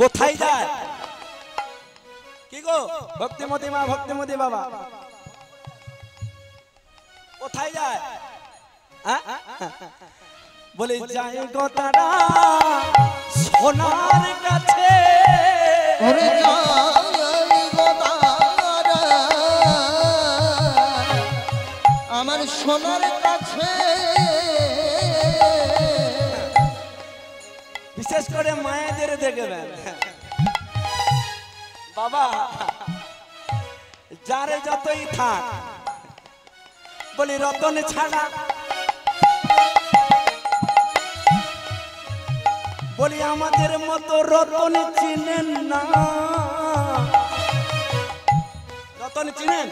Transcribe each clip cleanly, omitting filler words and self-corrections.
কোথায় যায় কি গো ভক্তিমতী মা ভক্তিমতী বাবা কোথায় যায় বলে যায় গো তারা সোনার কাছে ওরে যায় গো তারা আমার সোনার কাছে বিশেষ করে মায়েদের দেখবেন বাবা যারে যতই থাক বলি রতন ছাড়া বলি আমাদের মতো রতন চিনেন না রতন চিনেন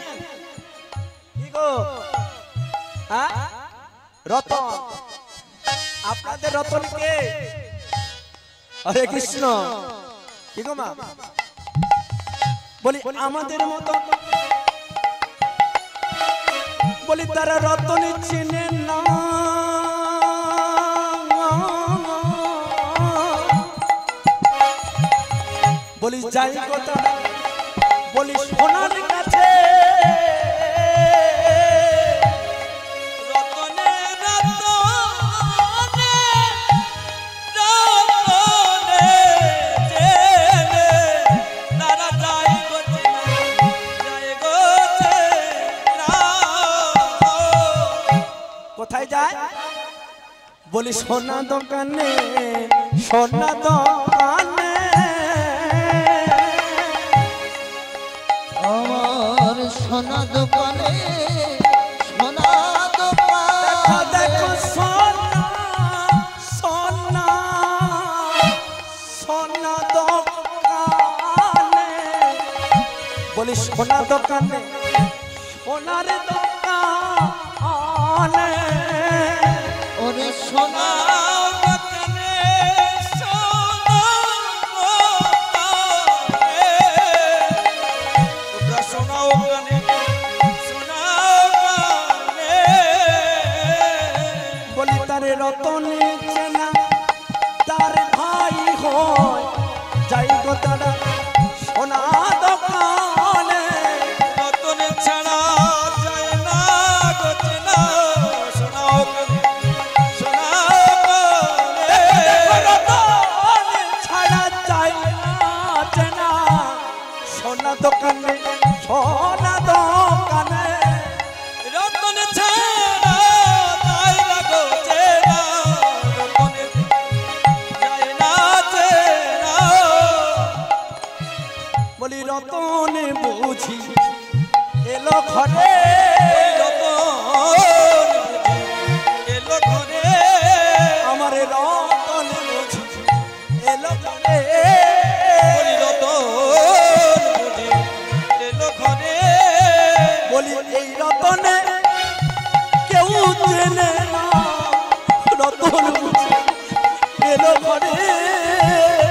কি গো রতন আপনাদের রতন কে হরে কৃষ্ণ কি গো মা বলি আমাদের মতো বলি তারা রতন চিনেন না বলি যাই কথা বলি সোনার কাছে কোথায় যায় বলি সোনা দোকানে সোনা দোকানে আমার সোনা দোকানে সোনা দোকান দেখো সোনা সোনা সোনা দোকানে বলি সোনা দোকানে সোনার দোকানে ওরে সোনা দোকানে সোনা সোনা ওখানে সোনা বলি তারে রতনে চেনা তার ভাই হয় যাই গো তারা সোনা দোকানে রতন ছাড়া যায় না গো চেনা সোনা ওখানে সোনা রতন ছাড়া যায় না চেনা সোনা দোকানে সোনা দোকানে রতন ছাড়া যায় না গো চেনা রতনে যায় না চেনা বলি রতনে বুঝি এলো ঘরে রতন এলো ঘরে আমার রতন বুঝি এলো ঘরে বলি রতন বুঝি এলো ঘরে বলি এই রতনে কেউ চেনে না রতন বুঝি এলো ঘরে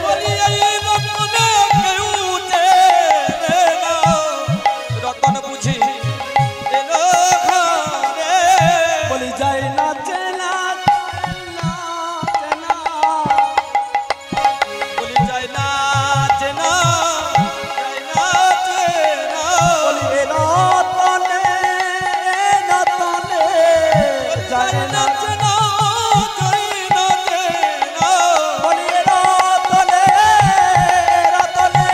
বলি এই রতনে কেউ চেনে না রতন বুঝি এলো ঘরে বলি যায় না চেনা চেনা চেনা বলি যায় না চেনা যায় না চেনা বলি রতনে রতনে যায় না চেনা যায় না চেনা বলি রতনে রতনে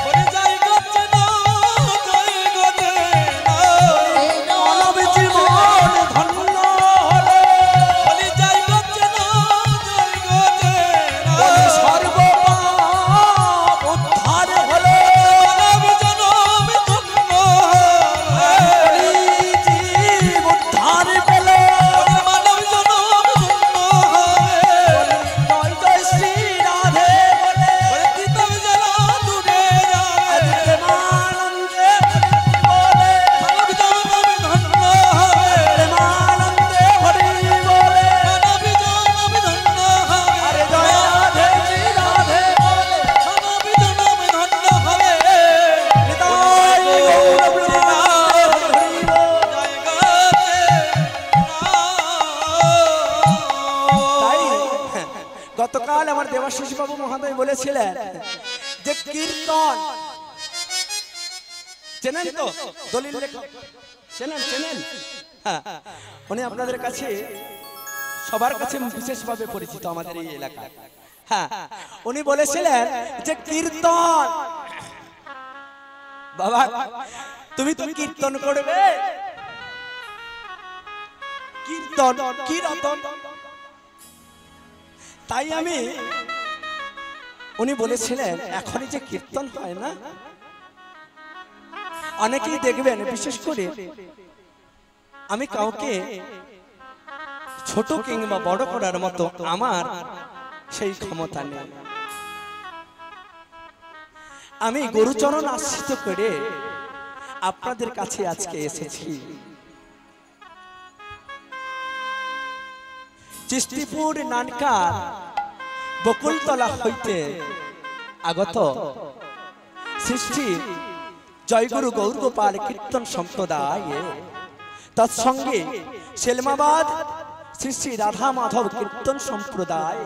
বলি যায় গো চেনা যায় গো চেনা মানব জীবন ধন্য হলো বলি যায় গো চেনা যায় গো চেনা বলি সর্বপাপ উদ্ধার হলো মানব জনম ধন্য বলি জীব উদ্ধার পেল মানব জনম ধন্য হবে জয় জয় শ্রী রাধে বলে কিতাব জ্বালা দূরে যাবে প্রেমানন্দে বলে মানব জনম ধন্য হবে প্রেমানন্দে হরি বলে মানব জনম ধন্য হবে আরে জয় রাধে শ্রী রাধে বলে মানব জনম ধন্য হবে নিতাই গৌর প্রেমানন্দে হরি বল জয় গাতে তাই গতকাল আমার দেবাশিস বাবু মহাদয় বলেছিলেন যে কীর্তন চেনেন তো, দলিল লেখক চেনেন চেনেন, হ্যাঁ উনি আপনাদের কাছে সবার কাছে বিশেষভাবে পরিচিত আমাদের এই এলাকায়। হ্যাঁ উনি বলেছিলেন যে কীর্তন, বাবা তুমি কীর্তন করবে, কীর্তন কি রতন। তাই আমি উনি বলেছিলেন এখনই যে কীর্তন হয় না, অনেকেই দেখবেন, বিশেষ করে আমি কাউকে ছোট কিংবা বড় করার মতো আমার সেই ক্ষমতা নেই। আমি গুরুচরণ আশ্রিত করে আপনাদের কাছে আজকে এসেছি। চিস্তিপুর নানকার বকুলতলা হইতে আগত সৃষ্টি জয়গুরু গৌরগোপাল কীর্তন সম্প্রদায়, তৎসঙ্গে সেলমাবাদ শ্রী শ্রী রাধা মাধব কীর্তন সম্প্রদায়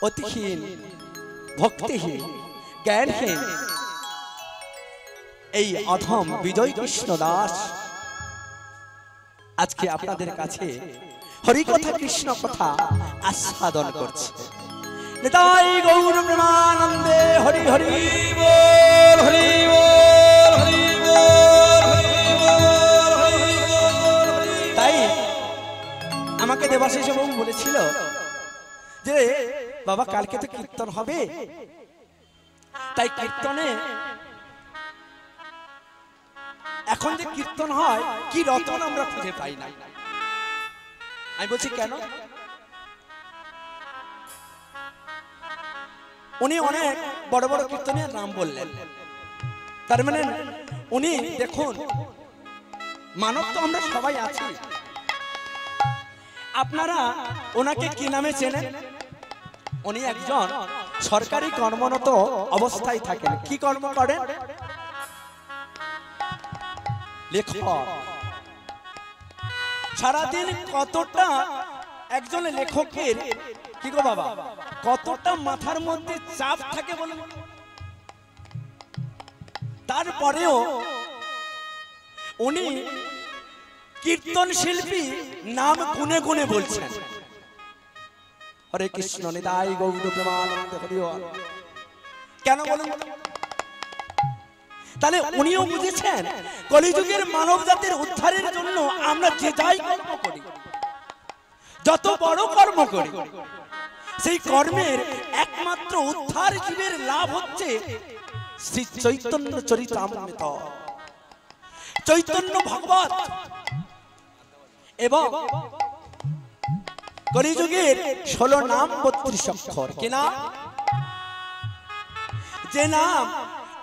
অতিহীন ভক্তিহীন জ্ঞানহীন এই অধম বিজয় কৃষ্ণ দাস আজকে আপনাদের কাছে হরিকথা কৃষ্ণ কথা আস্বাদন করছে। নিতাই গৌর প্রেমানন্দে হরি হরি বল, হরি বল, হরি বল, হরি বল, হরি বল। তাই আমাকে দেবাশিস বাবু বলেছিল যে বাবা কালকে তো কীর্তন হবে, তাই কীর্তনে এখন যে কীর্তন হয় কি রতন আমরা খুঁজে পাই না। আমি বলছি কেন? উনি অনেক বড় বড় কীর্তনের নাম বললেন, তার মানে উনি দেখুন মানব তো আমরা সবাই আছি, আপনারা ওনাকে কি নামে চেনেন? উনি একজন সরকারি কর্মরত অবস্থায় থাকেন। কি কর্ম করেন? লেখক। সারাদিন কতটা একজন লেখকের কি গো বাবা, কতটা মাথার মধ্যে চাপ থাকে বলুন। তারপরেও উনি কীর্তন শিল্পী নাম গুনে গুনে বলছেন হরে কৃষ্ণ নিতাই গৌর প্রেমানন্দে হরি বল। কেন বলুন? তাহলে উনিও বুঝেছেন কলিযুগের মানব জাতির উদ্ধারের জন্য আমরা যে যাই কর্ম করি, যত বড় কর্ম করি, সেই কর্মের একমাত্র উদ্ধার জীবের লাভ হচ্ছে শ্রী চৈতন্য চরিতামৃত, চৈতন্য ভগবত। এবং কলিযুগের 16 নাম 32 অক্ষর, কি নাম? যে নাম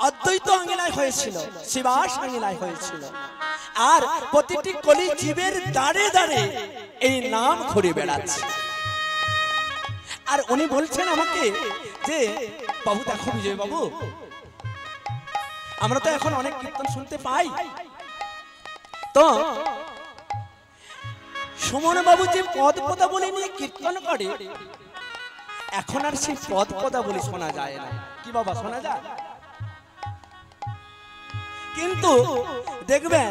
অদ্বৈত আঙ্গিনায় হয়েছিল, শিবাস আঙ্গিনায় হয়েছিল, আর প্রতিটি কলি জীবের দাঁড়ে দাঁড়ে এই নাম ঘুরে বেড়াচ্ছে। আর উনি বলছেন আমাকে যে বাবু দেখো বিজয় বাবু, আমরা তো এখন অনেক কীর্তন শুনতে পাই, তো সুমন বাবু যে পদ পদাবলী নিয়ে কীর্তন করে এখন আর সেই পদ পদাবলী শোনা যায় না। কি বাবা শোনা যায়? কিন্তু দেখবেন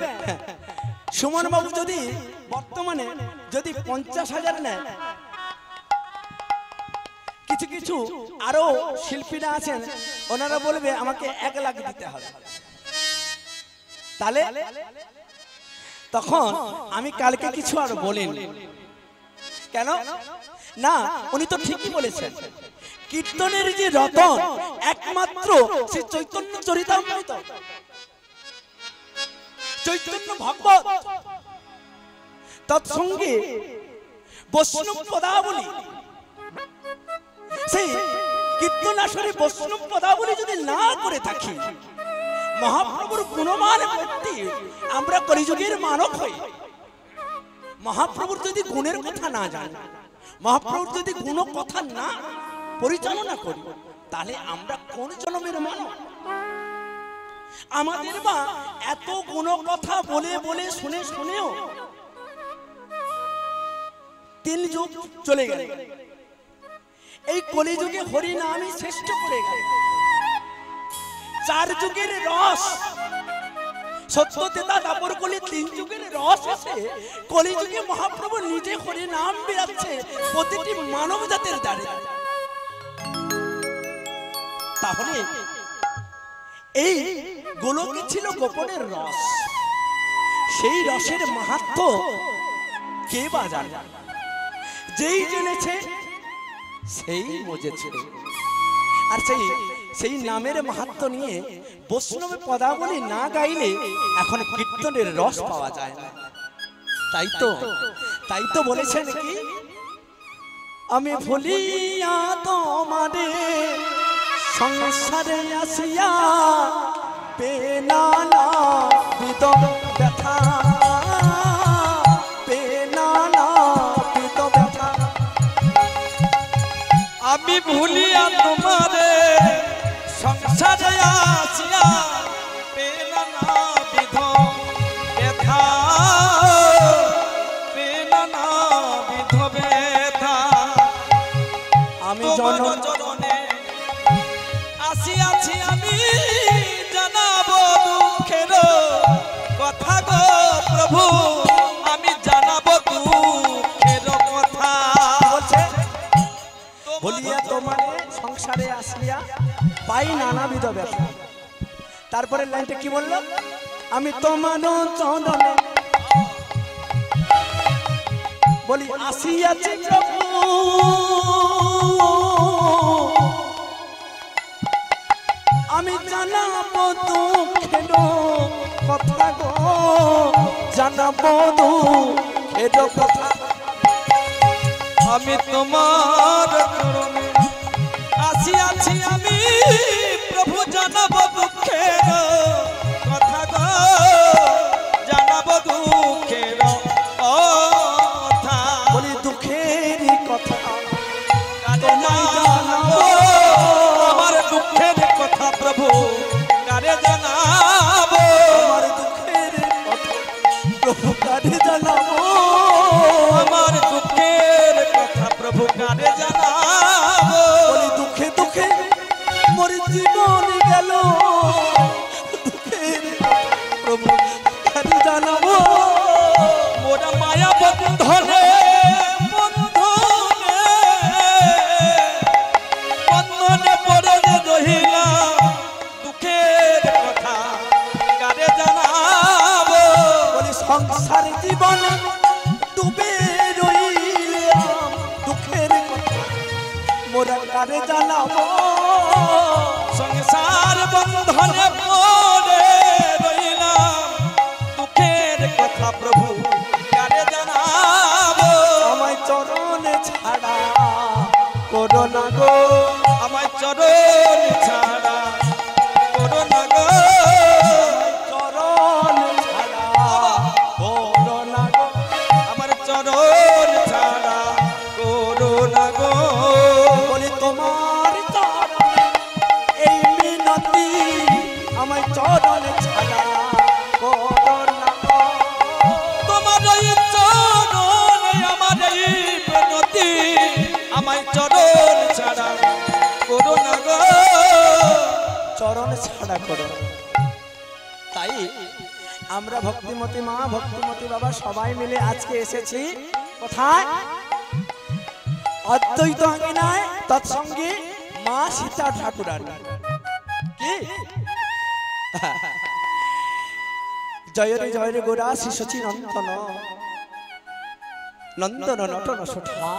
সুমন বাবু যদি বর্তমানে যদি 50,000 নেয়, কিছু কিছু আরো শিল্পীরা আছেন ওনারা বলবে আমাকে 1 লাখ দিতে হবে, তাহলে তখন আমি কালকে কিছু আর বলিনি। কেন না? উনি তো ঠিকই বলেছেন, কীর্তনের যে রতন একমাত্র শ্রী চৈতন্য চরিতামৃত, চৈতন্য ভগবত, তৎসঙ্গে বৈষ্ণব পদাবলী। সেই কীর্তন আসরে বৈষ্ণব পদাবলী যদি না করে থাকি, মহাপ্রভুর গুণমান ভক্তি আমরা কলিযুগের মানব হই, মহাপ্রভুর যদি গুণের কথা না জানি, মহাপ্রভুর যদি গুণ কথা না পরিচালনা করি, তাহলে আমরা কোন জন্মের মানব? আমাদের মা এত গুণ কথা বলে বলে শুনে শুনেও 3 যুগ চলে গেল। এই কলিযুগে হরি নামই শ্রেষ্ঠ করে গেল। চার যুগের রস, সত্য তেতা দাপর কলি তিন যুগের রস আছে, কলিযুগে মহাপ্রভু নিজে হরি নাম বেরাচ্ছে প্রতিটি মানব জাতির দ্বারে। তাহলে এই গোলকে ছিল গোপনের রস, সেই রসের মাহাত্ম্য কে বা জানে? যেই জেনেছে সেই বুঝেছে। আর সেই নামের মাহাত্ম্য নিয়ে বৈষ্ণবের পদাবলী না গাইলে এখন কীর্তনের রস পাওয়া যায় না। তাই তো বলেছেন কি, আমি ভুলিয়া তোমারে সংসারে আসিয়া পেনা না বিদ ব্যথা, পেনা না বিদ ব্যথা। আমি ভুলিয়া তোমারে সংসারে আসিয়া পেনা না বিধ ব্যথা, পেনা না বিধ ব্যথা। আমি তোমার চরণে আসিয়াছি আমি জানাবো দুঃখের কথা গো প্রভু, আমি জানাবো দুঃখের কথা। বলিয়া তোমার সংসারে আসিয়া পাই নানাবিধ ব্যথা। তারপরে লাইনটা কি বললো? আমি তোমার চরণে বলি আসিয়াছি প্রভু, আমি জানাবো দুঃখের কথা গো, জানাবো দুঃখের কথা। আমি তোমার চরণে আসিয়াছি আমি প্রভু জানাবো দুঃখের কথা গো, জানাবো দুঃখের কথা। বলি দুঃখের কথা কারে জানাবো আমার দুঃখের কথা প্রভু, কারে জানাবো আমার দুঃখের কথা প্রভু, কারে জানাবো আমার দুঃখের কথা প্রভু, কারে জানাবো। বলি দুঃখে দুঃখে মোর জীবন গেল, দুঃখের কথা প্রভু কারে জানাবো। মোরা মায়া বন্ধনে বন্ধনে বন্ধনে পড়ে রহিলাম, দুঃখের কথা কারে জানাবো। বলি সংসার জীবনে ডুবে রইলাম, দুঃখের কথা মোরা কারে জানাবো। সংসার বন্ধনে পড়ে রহিলাম, দুঃখের কথা প্রভু কারে জানাবো। আমায় চরণে ছাড়া করো না গো, আমায় চরণ ছাড়া করো না গো, চরণ ছাড়া করো না গো। আমার চরণ ছাড়া করো না গো। বলি তোমার চরণে এই মিনতি, আমায় চরণে ছাড়া করো না গো। তোমার এই চরণে আমার এই বিনতি, আমায় চরণ ছাড়া করো না গো। চরণ ছাড়া করো। তাই আমরা ভক্তিমতী মা, ভক্তিমতী বাবা সবাই মিলে আজকে এসেছি কোথায়? অদ্বৈত আঙিনায়, তৎসঙ্গে মা সীতা ঠাকুরানী। কি জয় রে গোরা শিশচি নন্দন, নন্দন নটন সুঠা,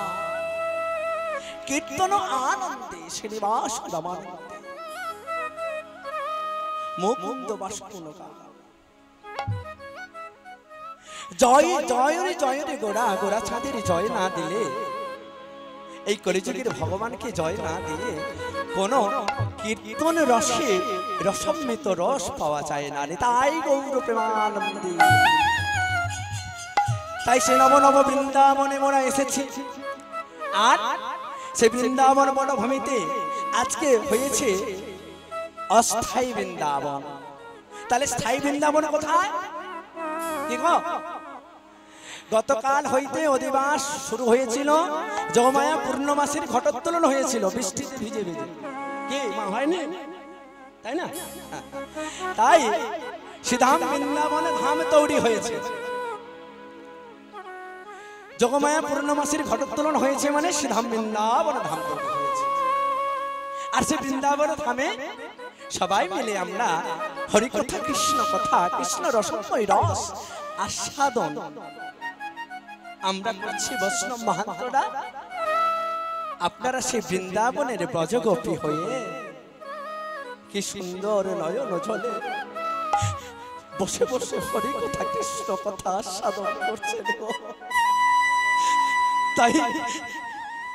কীর্তন আনন্দে শ্রীনিবাস রমানন্দে, মুকুন্দ বাসপুনকা। জয় জয় রে গোরা, গোরা ছাদের জয় না দিলে, এই কলিযুগের ভগবানকে জয় না দিয়ে কোন কীর্তন রসে রসমৃত রস পাওয়া যায় না রে। তাই গৌর প্রেমানন্দে, তাই সে নব নব বৃন্দাবনে মোরা এসেছি। আর সে বৃন্দাবন বনভূমিতে আজকে হয়েছে অস্থায়ী বৃন্দাবন। তাহলে স্থায়ী বৃন্দাবন কোথায়? কি গো? গতকাল হইতে অধিবাস শুরু হয়েছিল, যোগমায়া পূর্ণমাসীর ঘটোত্তোলন হয়েছিল বৃষ্টিতে ভিজে ভিজে। কি মা হয়নি, তাই না? তাই শ্রীধাম বৃন্দাবনে ধাম তৈরি হয়েছে। যোগমায়া পূর্ণমাসীর ঘটোত্তোলন হয়েছে মানে শ্রীধাম বৃন্দাবনে ধাম তৈরি হয়েছে। আর সে বৃন্দাবন ধামে সবাই মিলে আমরা হরিকথা, কৃষ্ণ কথা, কৃষ্ণ রসময় রস আস্বাদন আমরা করছি বৈষ্ণব মাহাত্মরা। আপনারা সেই বৃন্দাবনের ব্রজগোপী হয়ে কি সুন্দর নয়ন জলে বসে বসে হরিকথা, কৃষ্ণ কথা আস্বাদন করছেন গো। তাই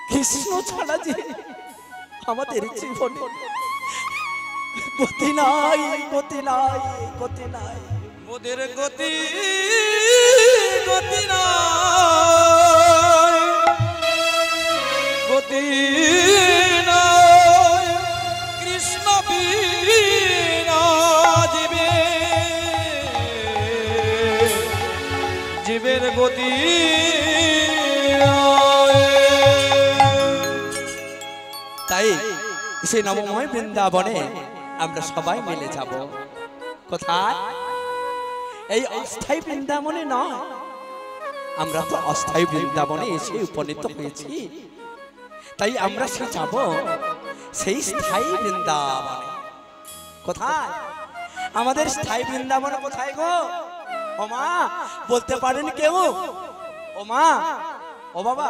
কৃষ্ণ ছাড়া যে আমাদের জীবনে গতি নাই, গতি নাই, গতি নাই। মোদের গতি গতি নাই, গতি নাই, কৃষ্ণ বিনা জীবে, জীবের গতি তাই সেই নবময় বৃন্দাবনে আমরা সবাই মিলে যাব। কোথায়? এই অস্থায়ী বৃন্দাবনে নয়, আমরা তো অস্থায়ী বৃন্দাবনে এসে উপনীত হয়েছি। তাই আমরা সে যাব সেই স্থায়ী বৃন্দাবনে। কোথায় আমাদের স্থায়ী বৃন্দাবন? কোথায় গো? ও মা, বলতে পারেন কেউ? ও মা, ও বাবা,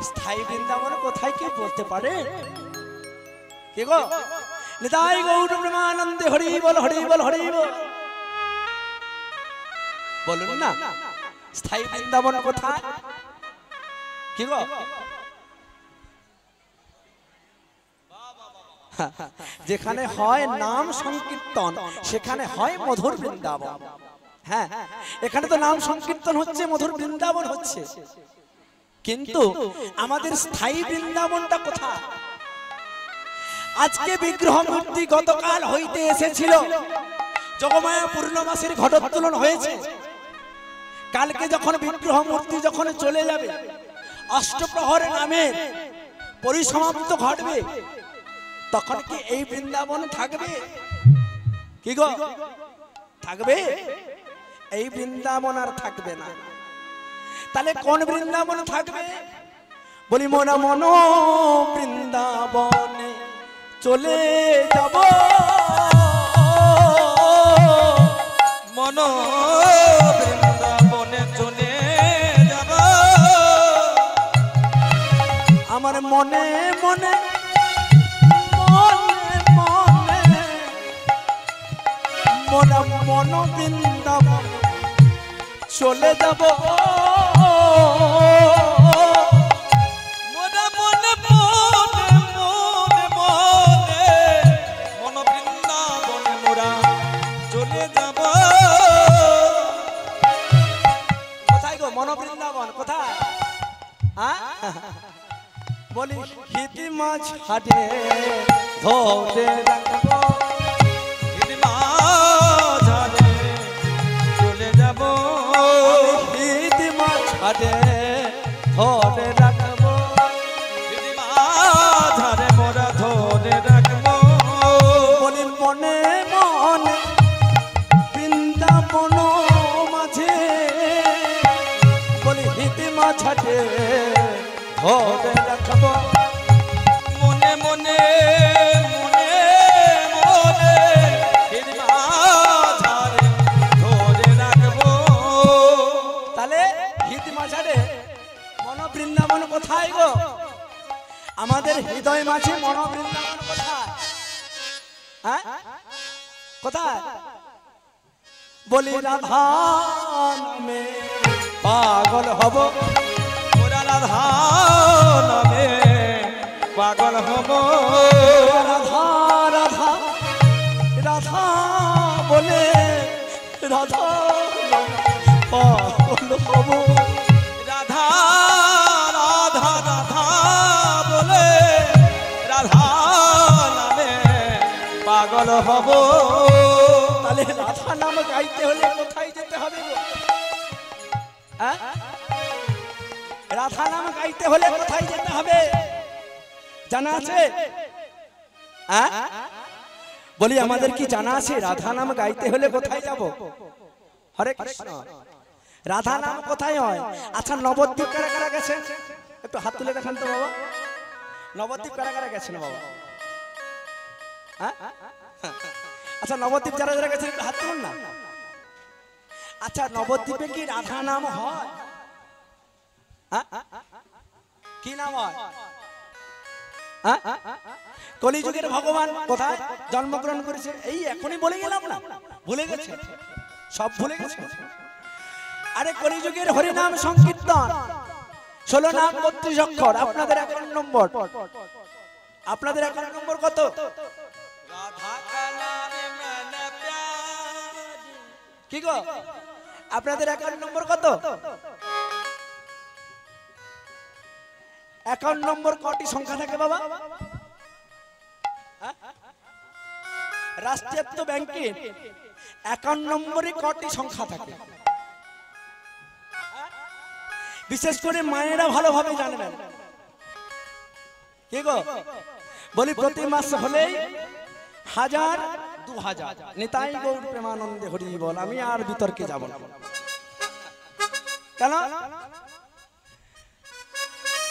স্থায়ী বৃন্দাবন কোথায় কেউ বলতে পারে? কে গো? নিতাই গৌর প্রেমানন্দে হরি বল, হরি বল, হরি বল। বলুন না, স্থায়ী বৃন্দাবন কোথায়? কি গো? যেখানে হয় নাম সংকীর্তন, সেখানে হয় মধুর বৃন্দাবন। হ্যাঁ, এখানে তো নাম সংকীর্তন হচ্ছে, মধুর বৃন্দাবন হচ্ছে, কিন্তু আমাদের স্থায়ী বৃন্দাবনটা কোথায়? আজকে বিগ্রহ মূর্তি গতকাল হইতে এসেছিল, যোগমায়া পূর্ণমাসীর ঘটোত্তোলন হয়েছে। কালকে যখন বিগ্রহ মূর্তি যখন চলে যাবে, অষ্টপ্রহর নামের পরিসমাপ্ত ঘটবে, তখন কি এই বৃন্দাবন থাকবে? কি গো, থাকবে? এই বৃন্দাবন আর থাকবে না। তাহলে কোন বৃন্দাবন থাকবে? বলি মন মন বৃন্দাবনে চলে যাব, মন বৃন্দাবনে চলে যাব, আমার মনে মনে মনে মনে মন মন বৃন্দাবন চলে যাব। মনে মনে মনে মনে মনে মন বৃন্দাবনে মোরা চলে যাব। কোথায় গো মন বৃন্দাবন? কোথায়? হ্যাঁ, বলি হিতি মাছ হাটে ধরে রাখবো, মাঝারে চলে যাব, হিতি মাছ হাটে ধরে রাখবো, মাঝারে মোরা ধরে রাখবো। বলি মনে মনে বৃন্দাবন মাঝে, বলি হিতি মাছ হাটে ধরে রাখবো, মনে মনে মনে মনে মাঝারে ধরে রাখবো। তাহলে হিতি মাঝারে মন বৃন্দাবন কোথায় গো? আমাদের হৃদয় মাঝে মন বৃন্দাবন কোথায়? হ্যাঁ, কোথায়? বলি রাধা নামে পাগল হব, ওরা রাধা নামে পাগল হব, রাধা রাধা রাধা বলে রাধা পাগল হব, রাধা রাধা রাধা বলে রাধা নামে পাগল হব। তাহলে রাধা নাম গাইতে হলে কোথায় যেতে হবে গো? হ্যাঁ, রাধা নাম গাইতে হলে কোথায় যেতে হবে জানা আছে? হ্যাঁ বলি আমাদের কি জানা আছে রাধা নাম গাইতে হলে কোথায় যাব? হরে কৃষ্ণ। রাধা নাম কোথায় হয়? আচ্ছা নবদ্বীপ কারা কারা গেছেন একটু হাত তুলে দেখান তো বাবা। নবদ্বীপ কারা কারা গেছেন বাবা? হ্যাঁ আচ্ছা নবদ্বীপ যারা যারা গেছেন একটু হাত তুলুন না। আচ্ছা নবদ্বীপে কি রাধা নাম হয়? কি নাম হয়? কলিযুগের ভগবান কোথায় জন্মগ্রহণ করেছে? এই এখনই বলে গেলাম না, ভুলে গেছে, সব ভুলে গেছে। আরে কলিযুগের হরিনাম সংকীর্তন 16 নাম 32 অক্ষর। আপনাদের 51 নম্বর, আপনাদের 51 নম্বর কত? রাধা কা নাম मैंने प्यारी। কি গো আপনাদের 51 নম্বর কত? 51 নম্বর কটি সংখ্যা থাকে বাবা? রাষ্ট্রায়ত্ত ব্যাংকে 51 নম্বরে কটি সংখ্যা থাকে? বিশেষ করে মায়েরা ভালোভাবে জানবেন। কি গো বলি প্রতি মাস হলেই 1000 2000 নিতাই গৌর প্রেমানন্দে হরি বল। আমি আর বিতর্কে যাব না। কেন?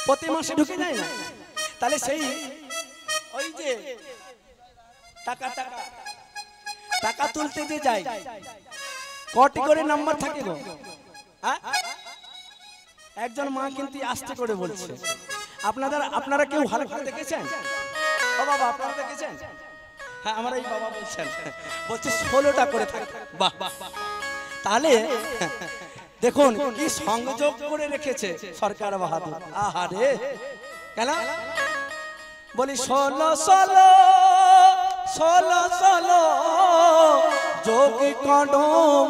প্রতি মাসে ঢুকে যায় না? তাহলে সেই ওই যে টাকা টাকা টাকা তুলতে যে যাই কটি করে নাম্বার থাকে গো? একজন মা কিন্তু আস্তে করে বলছে। আপনারা কেউ ভালো করে দেখেছেন? ও বাবা আপনারা দেখেছেন? হ্যাঁ আমার এই বাবা বলছেন, বলছে 16টা করে থাকে। বাহ তাহলে দেখুন কি সংযোগ করে রেখেছে সরকার বাহাদুর। আহারে কেন বলি 16 16 16 16 যোগী কাঁডো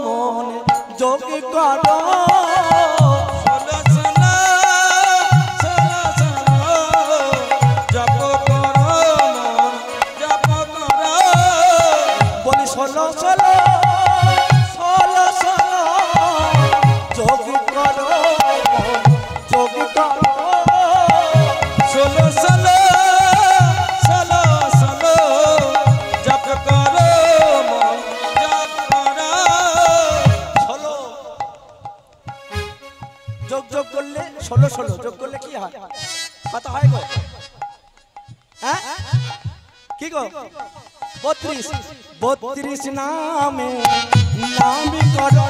মনে যোগী কাঁডো। বলি 16 16 16 16 যোগী কাঁডো যোগী কাঁডো। 16 16 16 16 জপ করো মন জপ করো। 16 যোগ যোগ করলে 16 16 যোগ করলে কি হয়? কত হয় গো? হ্যাঁ কি গো? 32 32 নামে নাম করো।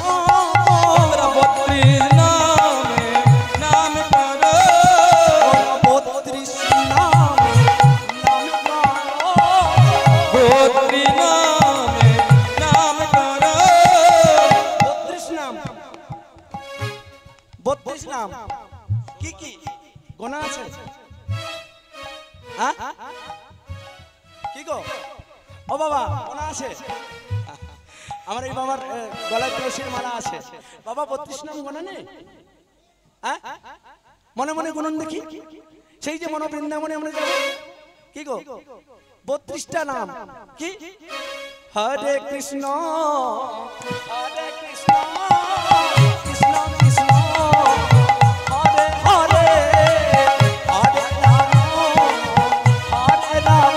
32 নামে নাম করো। 32 নামে নাম করো। 32 নামে নাম করো। 32 নাম 32 নাম কি কি গোনা আছে? হ্যাঁ কি গো ও বাবা গোনা আছে? আমার এই বাবার গলায় তুলসীর মালা আছে। বাবা 32 নাম গোনা নেই? হ্যাঁ মনে মনে গুনুন দেখি। সেই যে মনোবৃন্দাবনে আমরা যাব। কি গো 32টা নাম কি? হরে কৃষ্ণ হরে কৃষ্ণ কৃষ্ণ কৃষ্ণ হরে হরে হরে রাম হরে রাম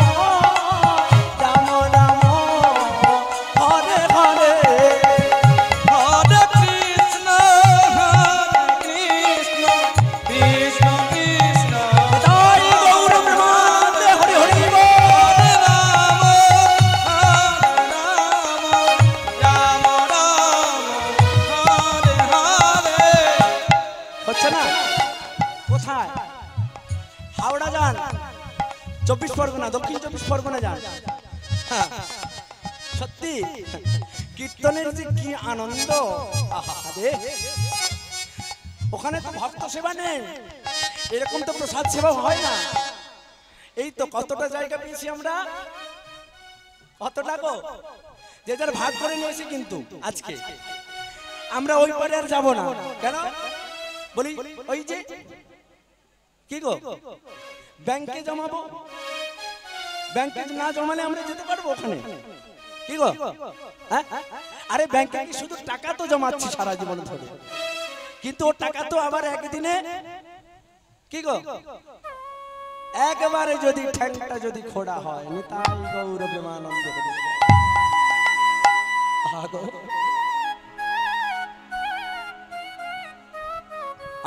রাম রাম হরে হরে। হরে কৃষ্ণ কৃষ্ণ কৃষ্ণ তাই গৌর প্রেমানন্দে হরি হরি বল। রাম রাম হরে হরে। হচ্ছে না? কোথায়? হাওড়া যান, 24 পরগনা, দক্ষিণ 24 পরগনা যান। হ্যাঁ, সত্যি কীর্তনের যে কি আনন্দ। আহারে ওখানে তো ভক্ত সেবা নেই, এরকম তো প্রসাদ সেবা হয় না। এই তো কতটা জায়গা পেয়েছি আমরা, কতটা গো যে যার ভাগ করে নিয়েছি। কিন্তু আজকে আমরা ওই পারে আর যাবো না। কেন বলি? ওই যে কি গো ব্যাংকে জমাবো, ব্যাংকে না জমালে আমরা যেতে পারবো ওখানে? কি গো হ্যাঁ? আরে ব্যাংকে কি শুধু টাকা তো জমাচ্ছি সারা জীবন ধরে, কিন্তু ওর টাকা তো আবার একদিনে কি গো একবারে যদি ঠ্যাংটা যদি খোড়া হয় নিতাই গৌর প্রেমানন্দ আগো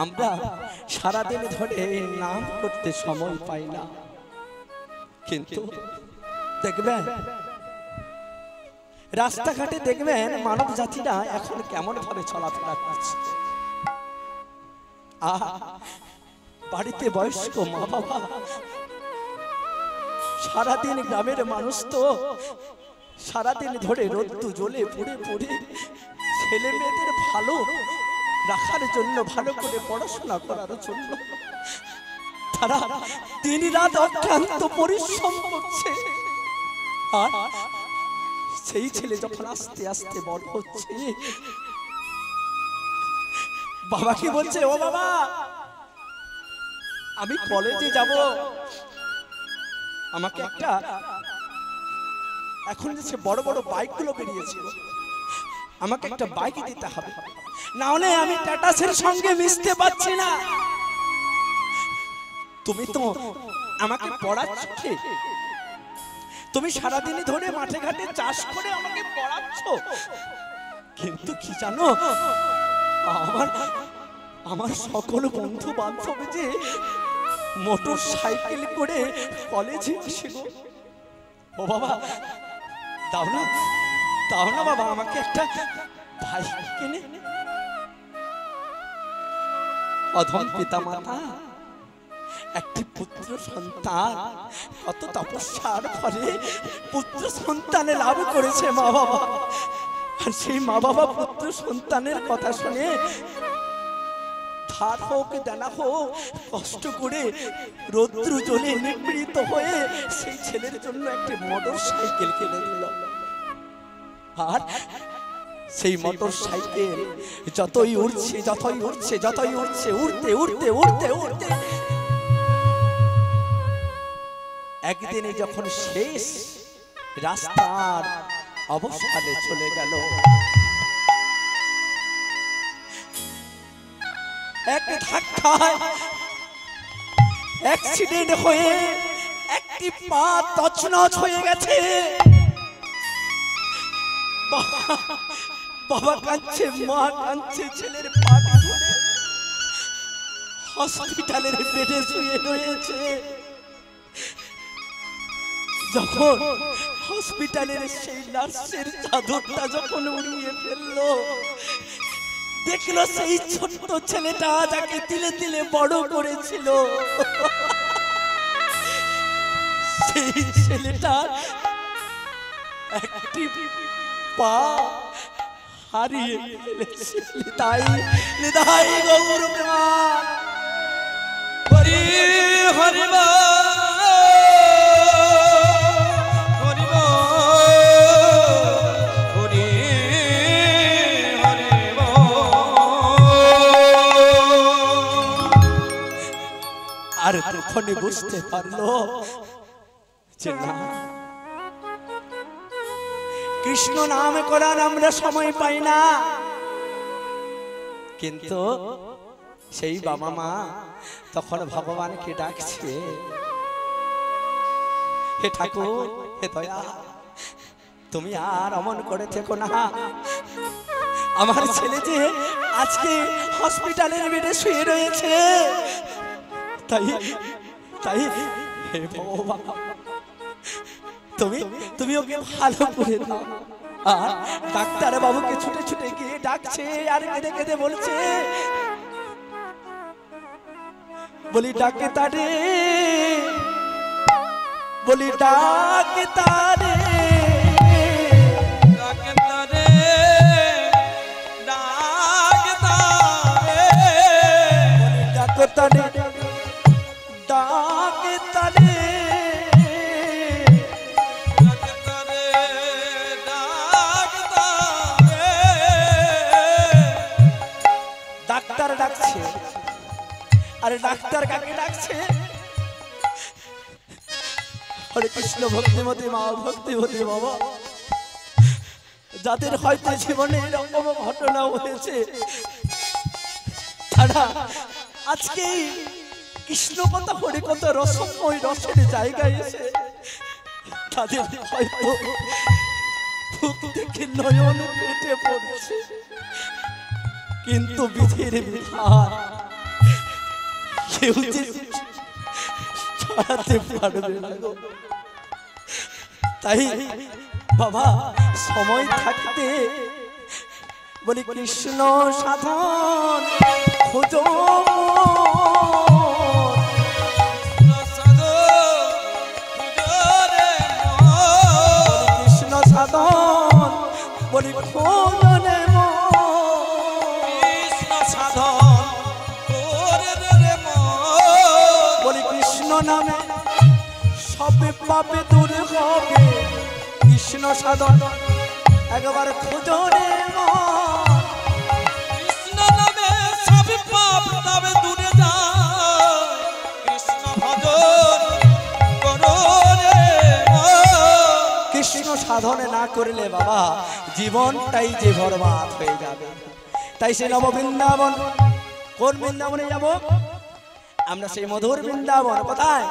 আমরা সারাদিন ধরে নাম করতে সময় পাই না, কিন্তু দেখবেন রাস্তাঘাটে দেখবেন মানব জাতিরা এখন কেমন ভাবে চলাফেরা করছে। বাড়িতে বয়স্ক মা বাবা, সারাদিন গ্রামের মানুষ তো সারাদিন ধরে রোদ্দু জ্বলে পুড়ে পুড়ে ছেলে মেয়েদের ভালো রাখার জন্য, ভালো করে পড়াশোনা করার জন্য তারা দিন রাত অক্লান্ত পরিশ্রম করছে। আর সেই ছেলে যখন আস্তে আস্তে বড় হচ্ছে, বাবাকে বলছে, ও বাবা আমি কলেজে যাব, আমাকে একটা, এখন যে বড় বড় বাইকগুলো বেরিয়েছে, আমাকে একটা বাইক দিতে হবে, না হলে আমি টাটাসের সঙ্গে মিশতে পারছি না। তুমি তো আমাকে পড়াচ্ছ, তুমি সারাদিন ধরে মাঠে ঘাটে চাষ করে আমাকে পড়াচ্ছ, কিন্তু কি জানো আমার আমার সকল বন্ধু বান্ধব যে মোটর সাইকেল করে কলেজে আসে, ও বাবা দাও না বাবা আমাকে একটা বাইক কিনে। অধম পিতা মাতা একটি পুত্র সন্তান কত তপস্যার ফলে পুত্র সন্তানে লাভ করেছে মা বাবা, আর সেই মা বাবা পুত্র সন্তানের কথা শুনে ধার হোক দেনা হোক কষ্ট করে রৌদ্র জ্বলে নিপীড়িত হয়ে সেই ছেলের জন্য একটি মোটর সাইকেল কিনে দিল। আর সেই মোটর সাইকেল যতই উড়ছে উড়তে উড়তে উড়তে উড়তে একদিনে যখন শেষ রাস্তার অবস্থানে চলে গেল, এক ধাক্কায় অ্যাক্সিডেন্ট হয়ে একটি পা তছনছ হয়ে গেছে। বাবা কাঁদছে, মা কাঁদছে, ছেলের পা ধরে হসপিটালের বেডে শুয়ে রয়েছে। যখন হসপিটালের সেই নার্সের চাদরটা যখন উড়িয়ে ফেললো, দেখলো সেই ছোট্ট ছেলেটা যাকে তিলে তিলে বড় করেছিল, সেই ছেলেটা একটি পা হারিয়ে ফেলেছে। নিতাই গৌর প্রেমান হরি হরি আর তখনই বুঝতে পারলো যে না, কৃষ্ণ নাম করার আমরা সময় পাই না, কিন্তু সেই বাবা মা তখন ভগবানকে ডাকছে, হে ঠাকুর, হে দয়া, তুমি আর অমন করে থেকো না, আমার ছেলে যে আজকে হসপিটালের বেডে শুয়ে রয়েছে, তাই তাই হে ভগবান তুমি ওকে ভালো করে দাও। আর ডাক্তার বাবুকে ছুটে ছুটে গিয়ে ডাকছে আর কেঁদে কেঁদে বলছে, বলি ডাকে তারে, বলি ডাকে তারে, ডাকে তারে, ডাকে তারে, বলি ডাকে তারে, ডাকে তারে, ডাক্তার ডাকছে। আরে ডাক্তার কাকে ডাকছে? হরে কৃষ্ণ ভক্তিমতী মা, ভক্তিমতী বাবা, যাদের হয়তো জীবনে এরকম ঘটনা হয়েছে, তারা আজকেই কৃষ্ণ কথা হরি কত রসময় রসের জায়গায় এসে তাদের হয়তো বুক থেকে নয়ন পেটে পড়ছে, কিন্তু বিধির বিধান কেউ যে ছাড়াতে পারবে না গো। তাই বাবা সময় থাকতে বলি কৃষ্ণ সাধন খোঁজো, কৃষ্ণ সাধন বলি খোঁজনে কৃষ্ণ সাধন করে রে বলি কৃষ্ণ নামে সবে পাবে দূর হবে, কৃষ্ণ সাধন একবার খোঁজনে কৃষ্ণ নামে সব পাপ তবে দূরে যায়, কৃষ্ণ ভজন করো রে কৃষ্ণ সাধনে না করলে বাবা জীবনটাই যে বরবাদ হয়ে যাবে। তাই সেই নব বৃন্দাবন, কোন বৃন্দাবনে যাব আমরা? সেই মধুর বৃন্দাবন কোথায়?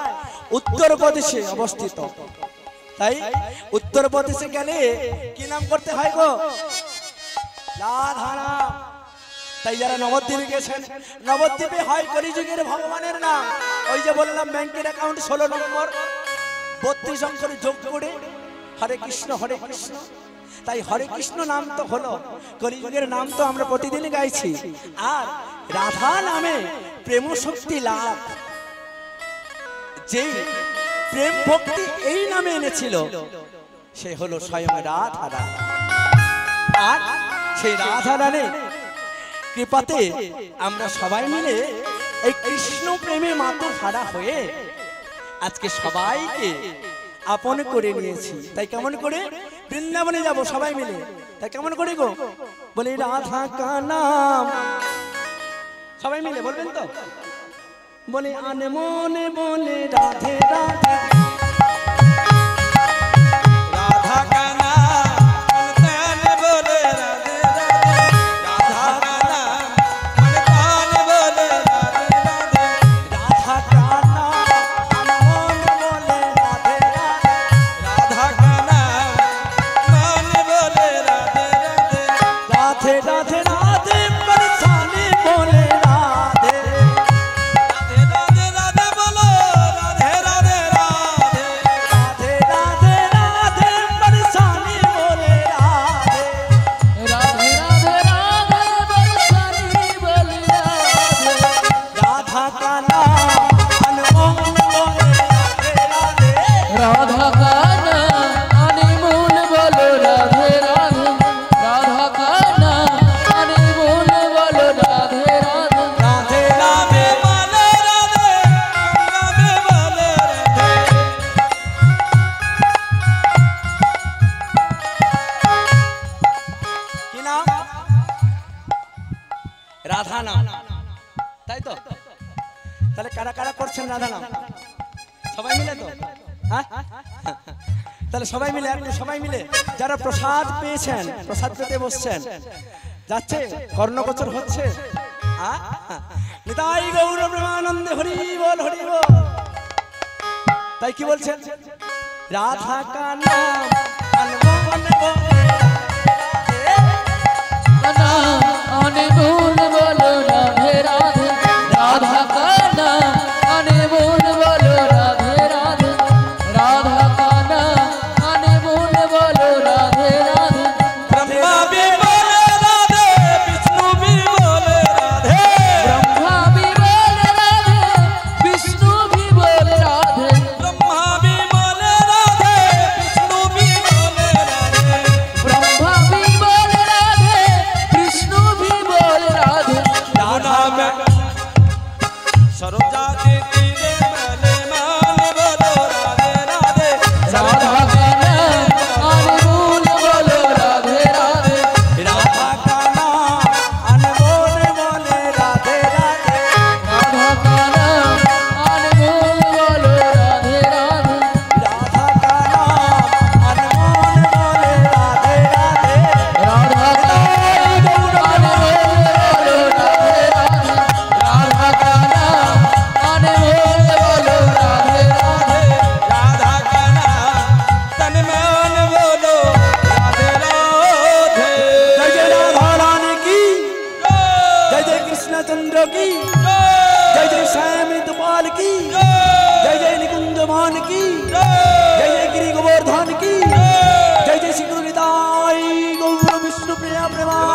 উত্তরপ্রদেশে অবস্থিত। তাই উত্তরপ্রদেশে গেলে কি নাম করতে হয় গো? রাধা নাম। তাই যারা নবদ্বীপে গেছেন, নবদ্বীপে হয় কলিযুগের ভগবানের নাম। ওই যে বললাম ব্যাংকের অ্যাকাউন্ট 16 নম্বর 32 অঙ্কের যোগ করে হরে কৃষ্ণ হরে কৃষ্ণ। তাই হরে কৃষ্ণ নাম তো হলো, কলিযুগের নাম তো আমরা প্রতিদিনই গাইছি। আর রাধা নামে প্রেম শক্তি লাভ, যেই প্রেম ভক্তি এই নামে এনেছিল সে হলো স্বয়ং রাধা রানী। আর সেই রাধা রানীর কৃপাতে আমরা সবাই মিলে এই কৃষ্ণ প্রেমে মাতোহারা হয়ে আজকে সবাইকে আপন করে নিয়েছি। তাই কেমন করে বৃন্দাবনে যাব সবাই মিলে? তাই কেমন করে গো? বলি রাধা কা নাম, সবাই মিলে বলবেন তো? বলে আনে মনে বলে রাধে রাধে, রাধা কানা মন বলে রাধে রাধে, রাধা কানা মন বলে রাধে রাধে, রাধা কা নাম আনে মনে বলে রাধে রাধে, রাধা কানা মন বলে রাধে রাধে, রাধে রাধে রাধে পরেশানি বলে রাধে, রাধে রাধে রাধে বলো রাধে রাধে রাধে, রাধে রাধে রাধে পরেশানি বলে রাধে, রাধে রাধে রাধে বরসানি বলি রাধে, রাধা কা নাম আনে মনে বলে রাধে রাধে, রাধা কানা অনিমূল বলো রাধে রাধে, রাধা কানা অনিমূল বলো রাধে রাধে, রাধে নামে বলে রাধে, নামে বলে রাধে, কি নাম? রাধা নাম, তাই তো? তাহলে কারা কারা করছেন রাধা নাম? সবাই মিলে তো? হ্যাঁ, তাহলে সবাই মিলে একটু সবাই মিলে যারা প্রসাদ পেয়েছেন, প্রসাদ পেতে বসছেন, যাচ্ছে কর্ণগোচর হচ্ছে। হ্যাঁ, নিতাই গৌর প্রেমানন্দে হরি বল হরি বল। তাই কি বলছেন? রাধা কা নাম আনমন বলে রাধে, কানা অনিমূল বলো রাধে রাধে, রাধা কানা অনিমূল বলো রাধে রাধে, রাধা কানা অনিমূল বলো রাধে রাধে, ব্রহ্মা বি বলে রাধে, বিষ্ণু বি বলে রাধে, ব্রহ্মা বি বলে রাধে, বিষ্ণু বি বলে রাধে, ব্রহ্মা বি বলে রাধে, বিষ্ণু বি বলে রাধে, ব্রহ্মা বি বলে রাধে, বিষ্ণু বি বলে রাধে, गोपाल की जय जय निकुंजमान की जय जय गिरि गोवर्धन की जय जय श्री गुरु निताई गौर विष्णु प्रिया प्रेमा